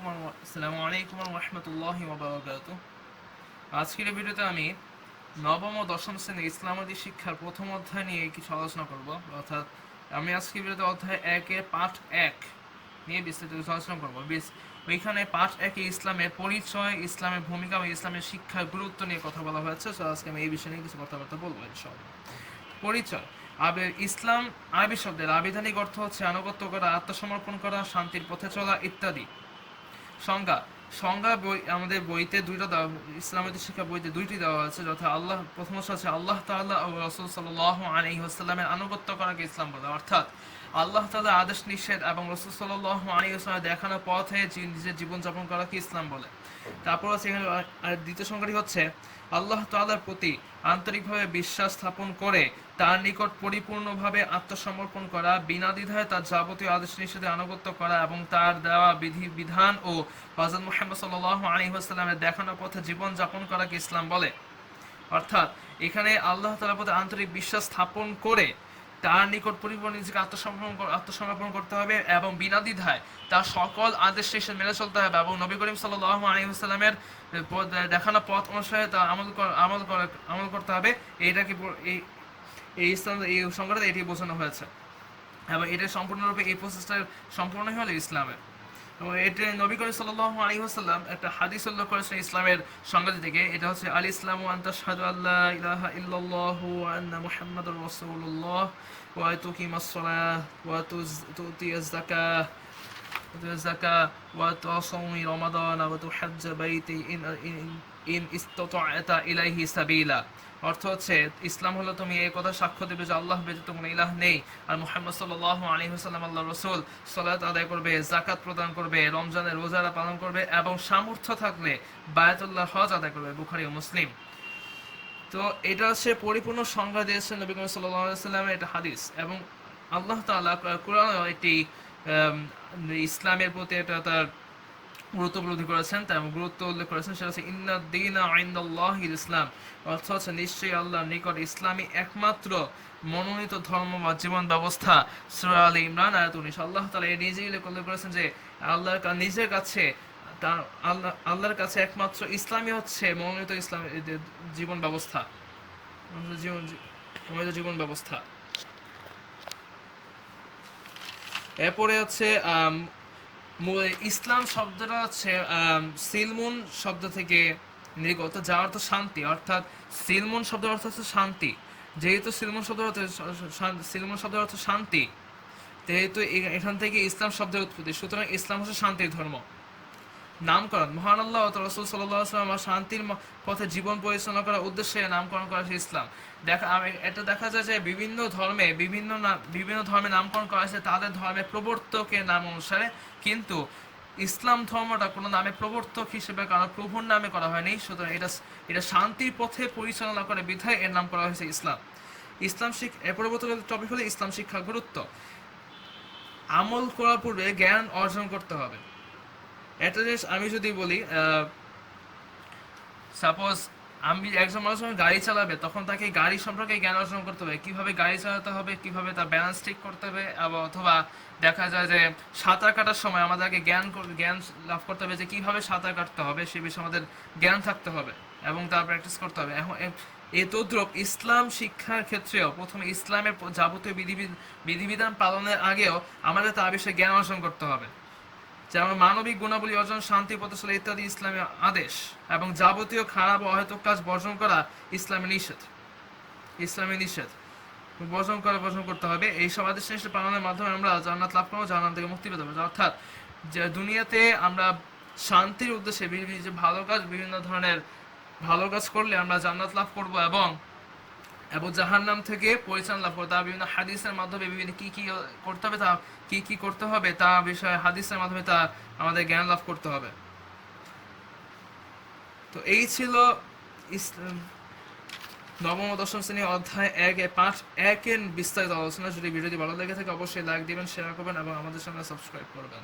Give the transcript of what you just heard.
আসসালামু আলাইকুম ওয়া রাহমাতুল্লাহি ওয়া বারাকাতুহু। আজকের এই ভিডিওতে আমি নবম ও দশম শ্রেণীর ইসলামাদি শিক্ষার প্রথম অধ্যায় নিয়ে কিছু আলোচনা করব। অর্থাৎ আমি আজকের ভিডিওতে অধ্যায় 1-এর পাঠ 1 নিয়ে বিস্তারিত কিছু আলোচনা করব। ওইখানে পাঠ 1-এ ইসলামের পরিচয়, ইসলামের ভূমিকা ও ইসলামের শিক্ষার গুরুত্ব নিয়ে কথা বলা হয়েছে। সো আজকে আমি এই বিষয় নিয়ে কিছু কথাবার্তা বলবো ইনশাআল্লাহ। পরিচয়। ইসলাম আরবি শব্দের আবিধানিক অর্থ হচ্ছে আনুগত্য করা, আত্মসমর্পণ করা, শান্তির পথে চলা ইত্যাদি। সংজ্ঞা। সংজ্ঞা বই আমাদের বইতে দুইটা দেওয়া, ইসলামের শিক্ষা বইতে দুইটি দেওয়া আছে, যথা আল্লাহ, প্রথম হচ্ছে আল্লাহ তাআলা ও রাসূল সাল্লাল্লাহু আলাইহি ওয়াসাল্লামের আনুগত্য করাকে ইসলাম বলে। অর্থাৎ আল্লাহ তাআলার আদেশ নিষেধ এবং রাসূল সাল্লাল্লাহু আলাইহি ওয়াসাল্লামের দেখানো পথে নিজের জীবনযাপন করাকে ইসলাম বলে। তারপর আছে এখানে আর দ্বিতীয় সংজ্ঞাটি হচ্ছে আল্লাহ তাআলার প্রতি আন্তরিকভাবে বিশ্বাস স্থাপন করে তার নিকট পরিপূর্ণভাবে আত্মসমর্পণ করা, বিনা দ্বিধায় তার যাবতীয় আদেশ নিষেধে আনুগত্য করা এবং তার দেওয়া বিধান ও হযরত মুহাম্মদ সাল্লাল্লাহু আলাইহি ওয়াসাল্লামের দেখানো পথে জীবন যাপন করাকে ইসলাম বলে। অর্থাৎ এখানে আল্লাহ তাআলার প্রতি আন্তরিক বিশ্বাস স্থাপন করে তার নিকট পরিপূর্ণ নিজেকে আত্মসমর্পণ করতে হবে এবং বিনা দ্বিধায় তার সকল আদেশ নিষেধ মেনে চলতে হবে এবং নবী করিম সাল্লাল্লাহু আলাইহি ওয়াসাল্লামের দেখানো পথ অনুসারে তা আমল করতে হবে। এইটাকে এই ইসলাম, এই সংজ্ঞাটা এটি বোঝানো হয়েছে এবং এটা সম্পূর্ণরূপে এই প্রসেসটা সম্পূর্ণই হলো ইসলামের। এবং এটা নবী করিম সাল্লাল্লাহু আলাইহি ওয়াসাল্লাম একটা হাদিস উল্লেখ করেছেন ইসলামের সংজ্ঞা থেকে। এটা হচ্ছে আল ইসলামু আন তাশহাদু আল্লা ইলাহা ইল্লাল্লাহু ওয়া আন্না মুহাম্মাদুর রাসূলুল্লাহ ওয়া তুকিমাস সালাহ ওয়া তুতিয়াজ যাকাহ ওয়া তুসাউমি রমাদান ওয়া তুহাজ্জ বাইতি ইন ইসতাতা'তা ইলাইহি সাবিলা। অর্থ হচ্ছে ইসলাম হলো তুমি এই কথা সাক্ষ্য দেবে যে আল্লাহ ব্যতীত কোনো ইলাহ নেই আর মুহাম্মদ সাল্লাল্লাহু আলাইহি ওয়াসাল্লাম আল্লাহর রাসূল, সালাত আদায় করবে, যাকাত প্রদান করবে, রমজানের রোজা পালন করবে এবং সামর্থ্য থাকলে বায়তুল্লাহ হজ আদায় করবে। বুখারী ও মুসলিম। তো এটা হচ্ছে পরিপূর্ণ সংজ্ঞা দিয়েছেন নবী করিম সাল্লাল্লাহু আলাইহি ওয়াসাল্লামের এটা হাদিস। এবং আল্লাহ তাআলা কোরআনে একটি ইসলামের প্রতি এটা তার গুরুত্ব উপলব্ধি করেছেন, তার গুরুত্ব উল্লেখ করেছেন, সেটা হচ্ছে ইন্নাদ দীনা ইনদাল্লাহিল ইসলাম। অর্থ হচ্ছে নিশ্চয়ই আল্লাহর নিকট ইসলামই একমাত্র মনোনীত ধর্ম বা জীবন ব্যবস্থা। সূরা আলে ইমরান আয়াত 19। আল্লাহ তাআলা এই নিজেই উল্লেখ করেছেন যে নিজের কাছে তার আল্লাহর কাছে একমাত্র ইসলামই হচ্ছে মনোনীত ইসলাম জীবন ব্যবস্থা, মনোনীত জীবন ব্যবস্থা। এরপরে হচ্ছে ইসলাম শব্দটা হচ্ছে সিলমুন শব্দ থেকে নির্গত, যার অর্থ শান্তি। অর্থাৎ সিলমুন শব্দের অর্থ হচ্ছে শান্তি। যেহেতু সিলমুন শব্দের অর্থ শান্তি, যেহেতু এখান থেকে ইসলাম শব্দের উৎপত্তি, সুতরাং ইসলাম হচ্ছে শান্তির ধর্ম। নামকরণ। মহান আল্লাহ ও রাসূল সাল্লাল্লাহু আলাইহি ওয়াসাল্লাম শান্তির পথে জীবন পরিচালনা করার উদ্দেশ্যে নামকরণ করা হয়েছে ইসলাম। এটা দেখা যায় যে বিভিন্ন ধর্মে নামকরণ করা হয়েছে তাদের ধর্মের প্রবর্তকের নাম অনুসারে, কিন্তু ইসলাম ধর্মটা কোনো নামে প্রবর্তক হিসেবে কারণ প্রভুর নামে করা হয়নি। সুতরাং এটা শান্তির পথে পরিচালনা করে বিধায় এর নাম করা হয়েছে ইসলাম। এর পরবর্তী টপিক হলো ইসলাম শিক্ষার গুরুত্ব। আমল করার পূর্বে জ্ঞান অর্জন করতে হবে। একটা জিনিস আমি যদি বলি, সাপোজ আমি একজন মানুষ গাড়ি চালাবে, তখন তাকে গাড়ি সম্পর্কে জ্ঞান অর্জন করতে হবে, কিভাবে গাড়ি চালাতে হবে, কিভাবে তার ব্যালেন্স ঠিক করতে হবে। অথবা দেখা যায় যে সাঁতার কাটার সময় আমাদেরকে জ্ঞান লাভ করতে হবে যে কিভাবে সাঁতার কাটতে হবে, সে বিষয়ে আমাদের জ্ঞান থাকতে হবে এবং তার প্র্যাকটিস করতে হবে। এখন এই তদ্রুপ ইসলাম শিক্ষার ক্ষেত্রেও প্রথমে ইসলামের যাবতীয় বিধিবিধান পালনের আগেও আমাদের তার বিষয়ে জ্ঞান অর্জন করতে হবে। যেমন মানবিক গুণাবলী অর্জন, শান্তি পথে চলা ইত্যাদি ইসলামের আদেশ এবং যাবতীয় খারাপ ও অহেতুক কাজ বর্জন করা ইসলামের নিষেধ বর্জন করতে হবে। এইসব আদেশ নিষেধ পালনের মাধ্যমে আমরা জান্নাত লাভ করবো, জাহান্নাম থেকে মুক্তি পেতে হবে। অর্থাৎ যে দুনিয়াতে আমরা শান্তির উদ্দেশ্যে বিভিন্ন ধরনের ভালো কাজ করলে আমরা জান্নাত লাভ করব এবং জাহান্নাম থেকে পরিত্রাণ লাভ করবো। তা বিভিন্ন হাদিসের মাধ্যমে বিভিন্ন কি করতে হবে তা বিষয়ে হাদিসের মাধ্যমে তা আমাদের জ্ঞান লাভ করতে হবে। তো এই ছিল নবম ও দশম শ্রেণী অধ্যায় 1-এ পাঠ 1-এর বিস্তারিত আলোচনা। যদি ভিডিওটি ভালো লেগে থাকে অবশ্যই লাইক দিবেন, শেয়ার করবেন এবং আমাদের চ্যানেল সাবস্ক্রাইব করবেন।